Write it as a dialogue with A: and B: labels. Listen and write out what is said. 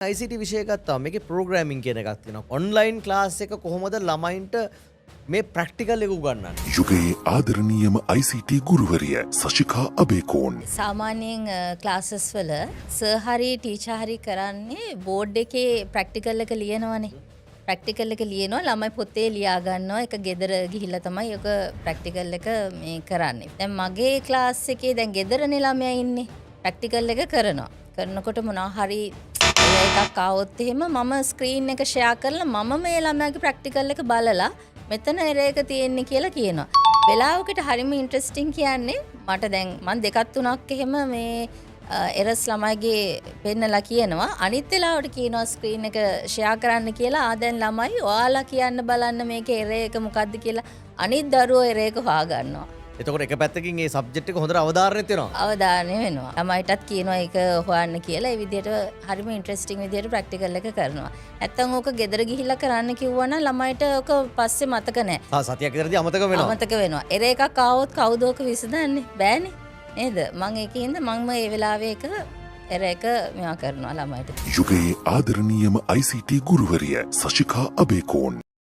A: ICT විෂය ගත්තා මේකේ ප්‍රෝග්‍රෑමින් කියන එකක් තියෙනවා. ඔන්ලයින් ක්ලාස් එක කොහොමද ළමයින්ට මේ ප්‍රැක්ටිකල් එක උගන්වන්නේ?
B: යුගයේ ආදරණීයම ICT ගුරුවරිය සශිකා අබේකෝන්.
C: සාමාන්‍යයෙන් ක්ලාසස් වල සර් හරි ටීචර් හරි කරන්නේ බෝඩ් එකේ ප්‍රැක්ටිකල් එක ලියනවනේ. ප්‍රැක්ටිකල් එක ලියනවා ළමයි පොතේ ලියා ගන්නවා ඒක ගෙදර ගිහිල්ලා තමයි ඔක ප්‍රැක්ටිකල් එක මේ කරන්නේ. දැන් මගේ ක්ලාස් එකේ දැන් ගෙදරනේ ළමයා ඉන්නේ. ප්‍රැක්ටිකල් එක කරනකොට මොනවා හරි එකක් ආවොත් එහෙම මම ස්ක්‍රීන් එක ෂෙයා කරලා මම මේ ළමයාගේ ප්‍රැක්ටිකල් එක බලලා මෙතන එරර් එක තියෙන්නේ කියලා කියනවා. වෙලාවකට හරිම ඉන්ට්‍රෙස්ටිං කියන්නේ මට දැන් මම දෙකක් තුනක් එහෙම මේ එරර්ස් ළමයිගේ පෙන්නලා කියනවා. අනිත් වෙලාවට කියනවා ස්ක්‍රීන් එක ෂෙයා කරන්න කියලා. දැන් ළමයි ඔයාලා කියන්න බලන්න මේකේ එරර් එක මොකද්ද කියලා අනිත් දරුවෝ එරර් එක හොයාගන්නවා.
A: එතකොට එක පැත්තකින් මේ සබ්ජෙක්ට් එක හොඳට අවධාරණය වෙනවා.
C: අවධානය වෙනවා. ළමයිටත් කියනවා ඒක හොයන්න කියලා. ඒ විදිහට හරිම ඉන්ට්‍රෙස්ටිං විදිහට ප්‍රැක්ටිකල් එක කරනවා. නැත්තම් ඕක ගෙදර ගිහිල්ලා කරන්න කිව්වනම් ළමයිට ඕක පස්සේ මතක නැහැ.
A: සතියක් විතරදී අමතක වෙනවා.
C: අමතක වෙනවා. එර එකක් ආවොත් කවුද ඕක විසඳන්නේ? බෑනේ. නේද? මම ඒකින්ද මම මේ වෙලාවේ එක එර එක මෙයා කරනවා ළමයිට.
B: යුගයේ ආදරණීයම ICT ගුරුවරිය සශිකා අබේකෝන්.